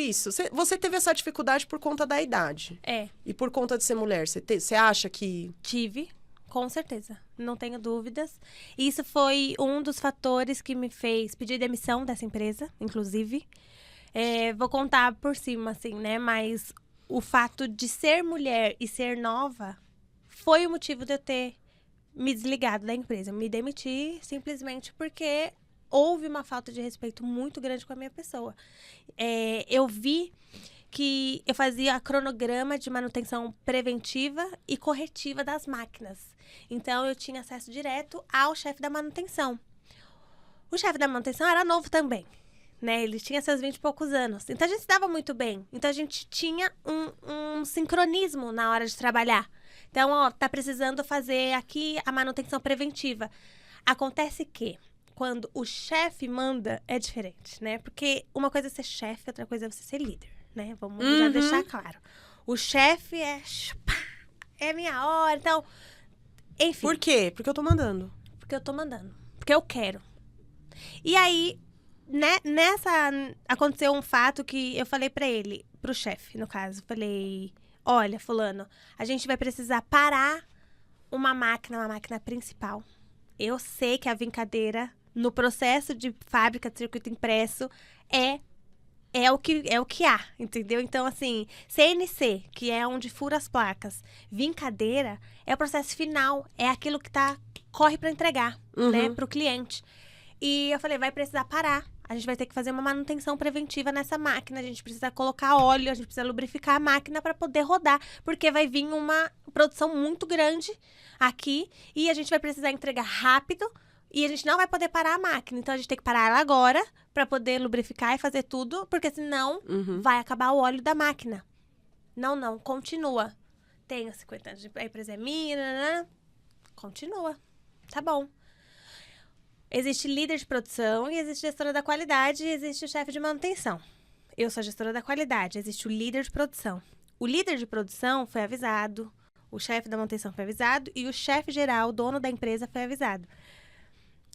Isso, você teve essa dificuldade por conta da idade. E por conta de ser mulher, você acha que... Tive, com certeza, não tenho dúvidas. Isso foi um dos fatores que me fez pedir demissão dessa empresa, inclusive. Vou contar por cima, assim, né? Mas o fato de ser mulher e ser nova foi o motivo de eu ter me desligado da empresa. Me demiti simplesmente porque houve uma falta de respeito muito grande com a minha pessoa. Eu vi que eu fazia cronograma de manutenção preventiva e corretiva das máquinas. Então, eu tinha acesso direto ao chefe da manutenção. O chefe da manutenção era novo também, né? Ele tinha seus 20 e poucos anos. Então, a gente se dava muito bem. Então, a gente tinha um sincronismo na hora de trabalhar. Então, ó, tá precisando fazer aqui a manutenção preventiva. Acontece que quando o chefe manda, é diferente, né? Porque uma coisa é ser chefe, outra coisa é você ser líder, né? Vamos já deixar claro. O chefe é minha hora, então... Enfim. Por quê? Porque eu tô mandando. Porque eu tô mandando. Porque eu quero. E aí, né, aconteceu um fato que eu falei pra ele, pro chefe, no caso. Falei, olha, fulano, a gente vai precisar parar uma máquina principal. Eu sei que a vincadeira, no processo de fábrica de circuito impresso, é o que há, entendeu? Então, assim, CNC, que é onde fura as placas, vincadeira é o processo final, é aquilo que corre para entregar, né, pro cliente. E eu falei, vai precisar parar. A gente vai ter que fazer uma manutenção preventiva nessa máquina. A gente precisa colocar óleo, a gente precisa lubrificar a máquina para poder rodar. Porque vai vir uma produção muito grande aqui e a gente vai precisar entregar rápido. E a gente não vai poder parar a máquina. Então, a gente tem que parar ela agora para poder lubrificar e fazer tudo. Porque senão vai acabar o óleo da máquina. Não, continua. Tenho 50 anos, a empresa é minha, continua. Tá bom. Existe líder de produção e existe gestora da qualidade e existe o chefe de manutenção. Eu sou a gestora da qualidade, existe o líder de produção. O líder de produção foi avisado, o chefe da manutenção foi avisado e o chefe geral, o dono da empresa, foi avisado.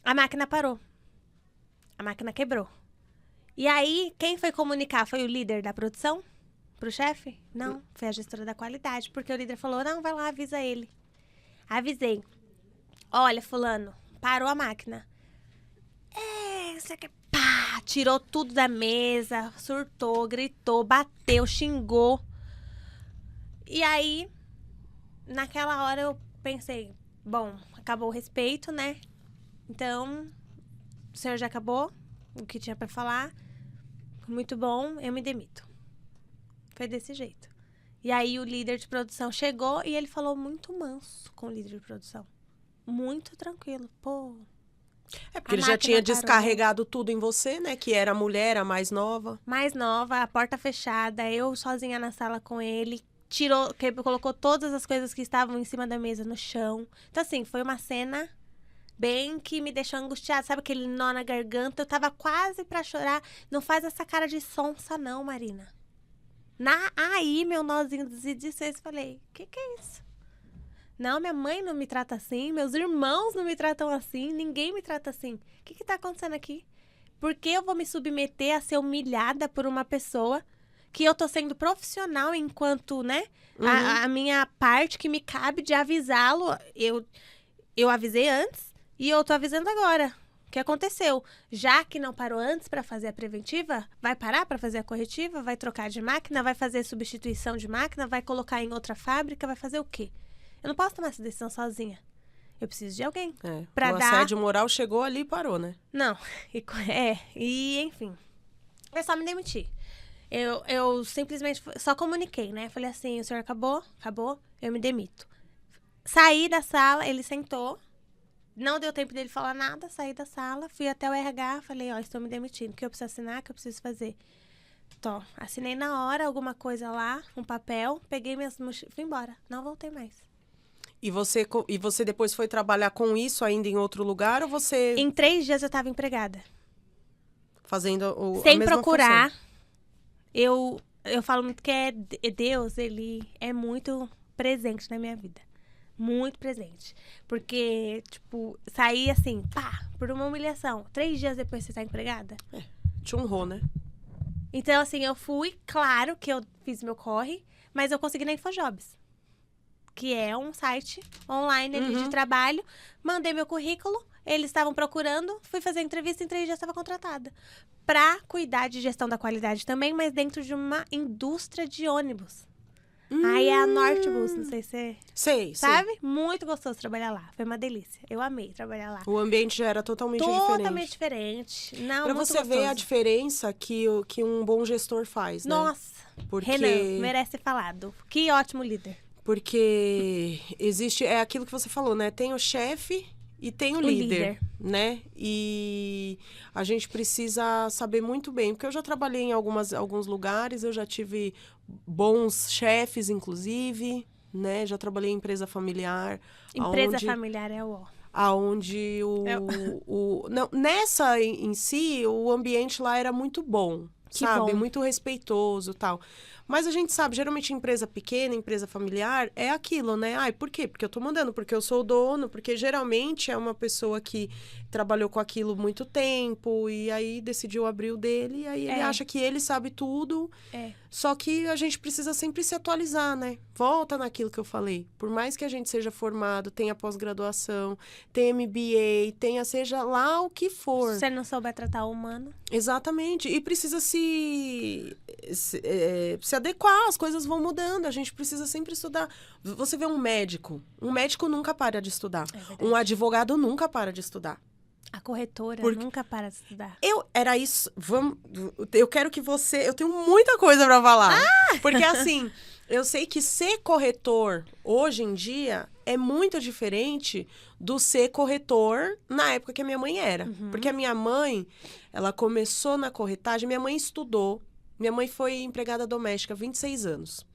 A máquina parou. A máquina quebrou. E aí, quem foi comunicar? Foi o líder da produção? Pro chefe? Não, foi a gestora da qualidade. Porque o líder falou, não, vai lá, avisa ele. Avisei. Olha, fulano, parou a máquina. Isso aqui, pá, tirou tudo da mesa, surtou, gritou, bateu, xingou. E aí, naquela hora eu pensei, bom, acabou o respeito, né? Então, o senhor já acabou o que tinha pra falar. Muito bom, eu me demito. Foi desse jeito. E aí o líder de produção chegou e ele falou muito manso com o líder de produção. Muito tranquilo. Pô. Porque ele já tinha descarregado tudo em você, né? Que era a mulher, a mais nova. Mais nova, a porta fechada, eu sozinha na sala com ele. Colocou todas as coisas que estavam em cima da mesa no chão. Então, assim, foi uma cena bem que me deixou angustiada. Sabe aquele nó na garganta? Eu tava quase pra chorar. Não faz essa cara de sonsa, não, Marina. Aí, meu nozinho se desfez. Falei, que é isso? Não, minha mãe não me trata assim, meus irmãos não me tratam assim, ninguém me trata assim. O que tá acontecendo aqui? Por que eu vou me submeter a ser humilhada por uma pessoa que eu tô sendo profissional enquanto, né? A minha parte que me cabe de avisá-lo, eu avisei antes e eu tô avisando agora. O que aconteceu? Já que não parou antes para fazer a preventiva, vai parar para fazer a corretiva? Vai trocar de máquina? Vai fazer substituição de máquina? Vai colocar em outra fábrica? Vai fazer o quê? Eu não posso tomar essa decisão sozinha. Eu preciso de alguém. Pra o assédio moral chegou ali e parou, né? Não. E enfim. Eu só me demiti. Eu simplesmente só comuniquei, né? Falei assim, o senhor acabou? Acabou? Eu me demito. Saí da sala, ele sentou. Não deu tempo dele falar nada. Saí da sala, fui até o RH. Falei, ó, estou me demitindo. O que eu preciso assinar? O que eu preciso fazer? Assinei na hora alguma coisa lá, um papel. Peguei minhas mochilas, fui embora. Não voltei mais. E você depois foi trabalhar com isso ainda em outro lugar ou você... Em 3 dias eu estava empregada. Fazendo sem a mesma procurar. função. Eu falo muito que Deus, ele é muito presente na minha vida. Muito presente. Porque, tipo, saí assim, pá, por uma humilhação. 3 dias depois você tá empregada? Te honrou, né? Então, assim, eu fui, claro que eu fiz meu corre, mas eu consegui na InfoJobs, que é um site online ali de trabalho. Mandei meu currículo, eles estavam procurando, fui fazer a entrevista, em 3 dias estava contratada. Pra cuidar de gestão da qualidade também, mas dentro de uma indústria de ônibus. Aí é a Nortebus, não sei se Sei, sabe? sei. Muito gostoso trabalhar lá. Foi uma delícia. Eu amei trabalhar lá. O ambiente já era totalmente diferente. Totalmente diferente. Não, Pra muito você ver gostoso. a diferença que um bom gestor faz, né? Nossa, Porque... Renan, merece ser falado. Que ótimo líder. Porque existe, é aquilo que você falou, né? Tem o chefe e tem o líder, né? E a gente precisa saber muito bem, porque eu já trabalhei em alguns lugares, eu já tive bons chefes, inclusive, né? Já trabalhei em empresa familiar. Empresa familiar é o... Aonde não, nessa em si, o ambiente lá era muito bom, sabe? Bom. Muito respeitoso e tal. Mas a gente sabe, geralmente empresa pequena, empresa familiar, é aquilo, né? Ai, por quê? Porque eu tô mandando, porque eu sou o dono, porque geralmente é uma pessoa que trabalhou com aquilo muito tempo e aí decidiu abrir o dele e aí ele acha que ele sabe tudo. Só que a gente precisa sempre se atualizar, né? Volta naquilo que eu falei. Por mais que a gente seja formado, tenha pós-graduação, tenha MBA, tenha seja lá o que for. Se você não souber tratar o humano. Exatamente. E precisa se adequar, as coisas vão mudando, a gente precisa sempre estudar. Você vê um médico nunca para de estudar. Um advogado nunca para de estudar. A corretora nunca para de estudar. Eu quero que você... Eu tenho muita coisa pra falar. Porque assim, eu sei que ser corretor, hoje em dia, é muito diferente do ser corretor na época que a minha mãe era. Porque a minha mãe, ela começou na corretagem, minha mãe estudou. Minha mãe foi empregada doméstica há 26 anos.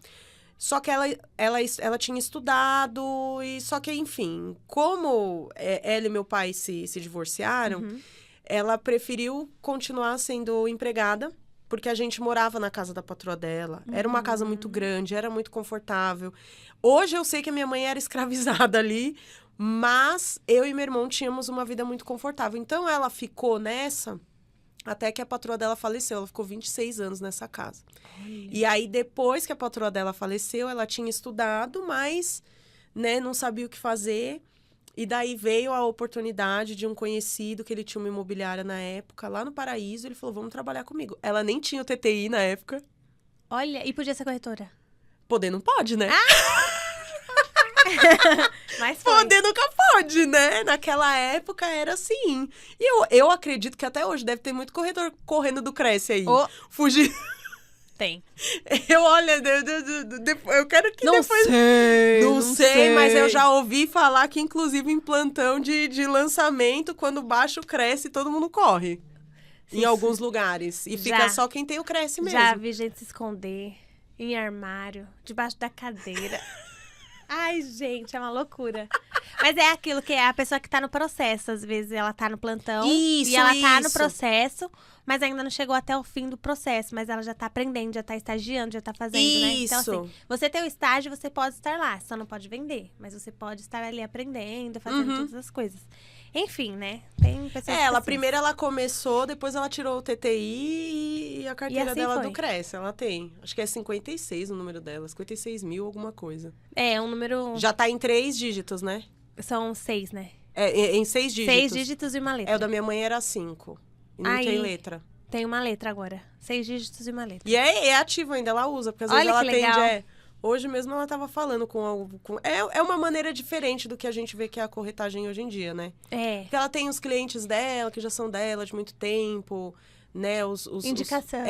Só que ela tinha estudado, e só que, enfim, como ela e meu pai se divorciaram, ela preferiu continuar sendo empregada, porque a gente morava na casa da patroa dela. Era uma casa muito grande, era muito confortável. Hoje eu sei que a minha mãe era escravizada ali, mas eu e meu irmão tínhamos uma vida muito confortável. Então ela ficou nessa... Até que a patroa dela faleceu. Ela ficou 26 anos nessa casa. Olha. E aí, depois que a patroa dela faleceu, ela tinha estudado, mas, né, não sabia o que fazer. E daí veio a oportunidade de um conhecido, que ele tinha uma imobiliária na época, lá no Paraíso. Ele falou, vamos trabalhar comigo. Ela nem tinha o TTI na época. Olha, e podia ser corretora? Poder não pode, né? Mas foi. Poder nunca pode, né? Naquela época era assim. E eu acredito que até hoje deve ter muito corretor correndo do Cresce aí. Fugir. Tem. Eu quero que não depois... Não sei, mas eu já ouvi falar que, inclusive, em plantão de lançamento, quando baixa o Cresce, todo mundo corre. Em alguns lugares. E fica só quem tem o Cresce mesmo. Já vi gente se esconder em armário, debaixo da cadeira. Ai, gente, é uma loucura. Mas é aquilo que é a pessoa que tá no processo. Às vezes ela tá no plantão e ela tá no processo, mas ainda não chegou até o fim do processo. Mas ela já tá aprendendo, já tá estagiando, já tá fazendo, né? Então, assim, você tem o estágio, você pode estar lá. Só não pode vender, mas você pode estar ali aprendendo, fazendo todas as coisas. Enfim, né? Tem pessoas primeiro ela começou, depois ela tirou o TTI e a carteira dela do Cresce. Ela tem. Acho que é 56 o número dela. 56 mil, alguma coisa. É, um número... Já tá em 3 dígitos, né? São 6, né? Em 6 dígitos. 6 dígitos e uma letra. O da minha mãe era 5. E não tem letra. Tem uma letra agora. 6 dígitos e uma letra. E é ativo ainda, ela usa. Porque às vezes ela atende... Hoje mesmo ela tava falando é uma maneira diferente do que a gente vê que é a corretagem hoje em dia, né? Porque ela tem os clientes dela, que já são dela de muito tempo, né? Indicação.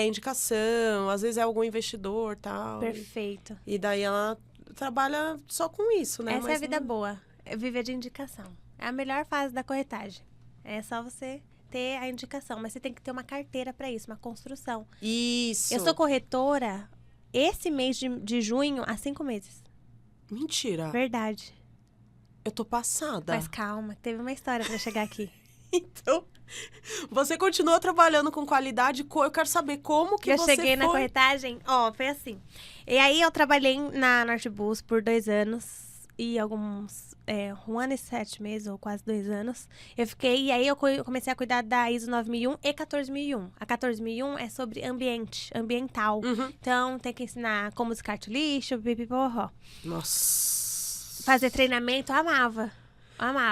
Indicação. Às vezes é algum investidor e tal. Perfeito. E daí ela trabalha só com isso, né? Essa é a vida boa. É viver de indicação. É a melhor fase da corretagem. É só você ter a indicação. Mas você tem que ter uma carteira para isso, uma construção. Isso. Eu sou corretora... Esse mês de junho, há 5 meses. Mentira. Verdade. Eu tô passada. Mas calma, teve uma história pra chegar aqui. Então, você continuou trabalhando com qualidade. Eu quero saber como que você cheguei na corretagem. Foi assim. E aí, eu trabalhei na Nortebus por 2 anos. e alguns... 1 ano e 7 meses, ou quase 2 anos. Eu fiquei... E aí eu comecei a cuidar da ISO 9001 e 14001. A 14001 é sobre ambiental. Então, tem que ensinar como descarte o lixo, pipiporró. Nossa. Fazer treinamento, amava.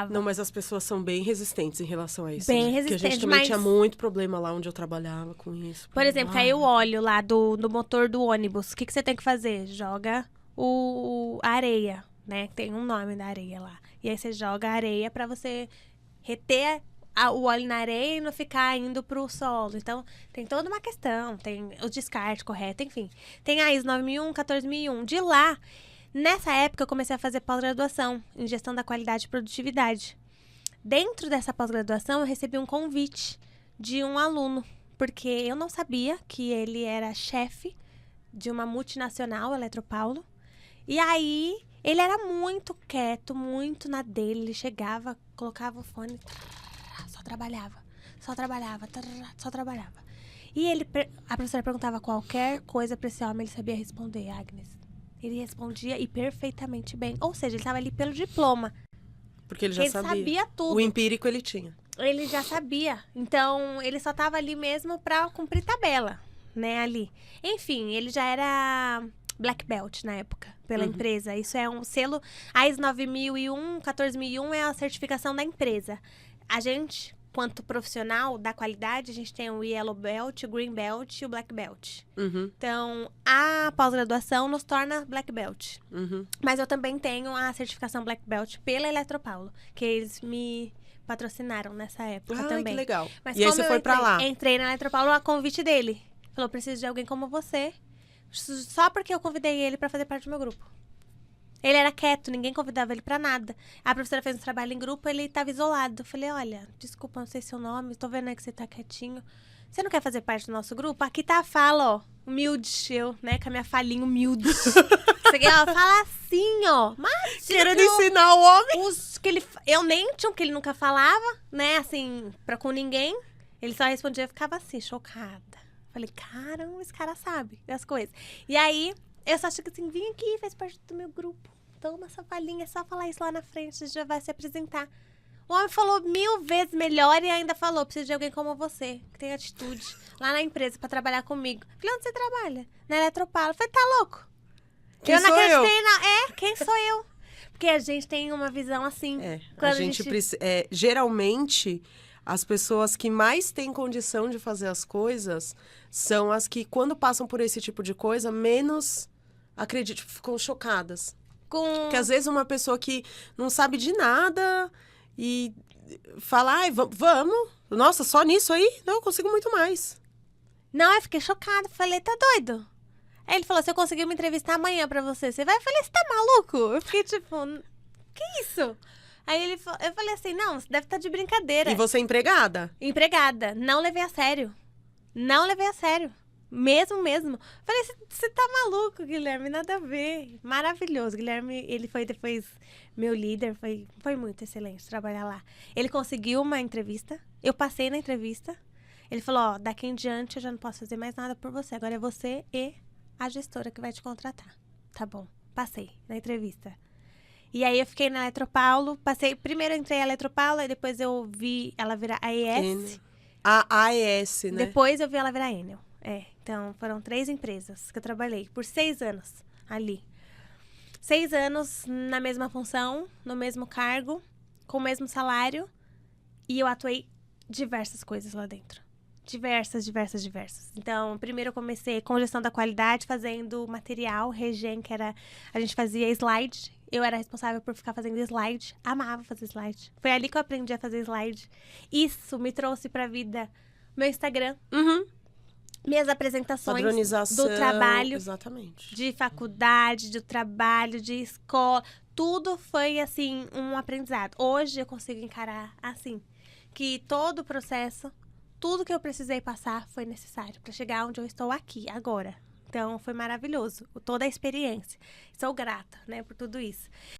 Não, mas as pessoas são bem resistentes em relação a isso. Bem né? resistentes, porque a gente também mas... tinha muito problema lá onde eu trabalhava com isso. Por exemplo, caiu o óleo lá do motor do ônibus. O que você tem que fazer? Joga a areia, né? Tem um nome da areia lá. E aí você joga a areia pra você reter o óleo na areia e não ficar indo pro solo. Então, tem toda uma questão. Tem o descarte correto, enfim. Tem a ISO 9001, 14001. De lá... Nessa época, eu comecei a fazer pós-graduação em gestão da qualidade e produtividade. Dentro dessa pós-graduação, eu recebi um convite de um aluno, porque eu não sabia que ele era chefe de uma multinacional, Eletropaulo. E aí, ele era muito quieto, muito na dele. Ele chegava, colocava o fone, só trabalhava. E a professora perguntava qualquer coisa para esse homem, ele sabia responder, Agnes. Ele respondia e perfeitamente bem. Ou seja, ele estava ali pelo diploma. Porque ele já sabia. Ele sabia tudo. O empírico ele tinha. Ele já sabia. Então, ele só estava ali mesmo para cumprir tabela, né, ali. Enfim, ele já era Black Belt na época, pela empresa. Isso é um selo... A ISO 9001, 14001 é a certificação da empresa. A gente... Quanto profissional da qualidade, a gente tem o Yellow Belt, o Green Belt e o Black Belt. Então, a pós-graduação nos torna Black Belt. Mas eu também tenho a certificação Black Belt pela Eletropaulo, que eles me patrocinaram nessa época também. Que legal. Mas e aí você foi pra lá? Entrei na Eletropaulo a convite dele. Falou, preciso de alguém como você. Só porque eu convidei ele pra fazer parte do meu grupo. Ele era quieto, ninguém convidava ele pra nada. A professora fez um trabalho em grupo, ele tava isolado. Eu falei, olha, desculpa, não sei seu nome, tô vendo aí que você tá quietinho. Você não quer fazer parte do nosso grupo? Aqui tá a fala, ó, humilde, eu, né, com a minha falinha humilde. Ela fala assim, ó. Mas querendo ensinar o homem. Eu nem tinha, porque ele nunca falava, né, assim, com ninguém. Ele só respondia e ficava assim, chocada. Falei, caramba, esse cara sabe as coisas. E aí... Eu só acho que assim, vim aqui, faz parte do meu grupo. Toma essa falinha, é só falar isso lá na frente, você já vai se apresentar. O homem falou 1000 vezes melhor e ainda falou, preciso de alguém como você, que tem atitude, lá na empresa pra trabalhar comigo. Falei, onde você trabalha? Na Eletropaulo. Falei, tá louco? Quem sou eu? Quem sou eu? Porque a gente tem uma visão assim. A gente precisa... geralmente... As pessoas que mais têm condição de fazer as coisas são as que, quando passam por esse tipo de coisa, menos, acredito, ficam chocadas. Porque às vezes uma pessoa que não sabe de nada e fala, ai, vamos, nossa, só nisso aí? Não, eu consigo muito mais. Não, eu fiquei chocada, falei, tá doido? Aí ele falou, se eu conseguir uma entrevista amanhã pra você vai? Eu falei, você tá maluco? Eu fiquei tipo, que isso? Aí eu falei assim, não, você deve estar de brincadeira. E você é empregada? Empregada. Não levei a sério. Mesmo. Falei, você tá maluco, Guilherme? Nada a ver. Maravilhoso. Guilherme, ele foi depois meu líder. Foi muito excelente trabalhar lá. Ele conseguiu uma entrevista. Eu passei na entrevista. Ele falou, ó, daqui em diante eu já não posso fazer mais nada por você. Agora é você e a gestora que vai te contratar. Tá bom. Passei na entrevista. E aí eu fiquei na Eletropaulo, primeiro eu entrei na Eletropaulo, e depois eu vi ela virar AES. A AES, né? Depois eu vi ela virar Enel. Então foram 3 empresas que eu trabalhei por 6 anos ali. 6 anos na mesma função, no mesmo cargo, com o mesmo salário. E eu atuei diversas coisas lá dentro. Diversas. Então, primeiro eu comecei com gestão da qualidade, fazendo material, regen, que era... A gente fazia slide. Eu era responsável por ficar fazendo slide. Amava fazer slide. Foi ali que eu aprendi a fazer slide. Isso me trouxe pra vida meu Instagram. Minhas apresentações do trabalho. Exatamente. De faculdade, do trabalho, de escola. Tudo foi, assim, um aprendizado. Hoje eu consigo encarar assim, que todo o processo, tudo que eu precisei passar foi necessário pra chegar onde eu estou aqui, agora. Então, foi maravilhoso. Toda a experiência. Sou grata, né, por tudo isso.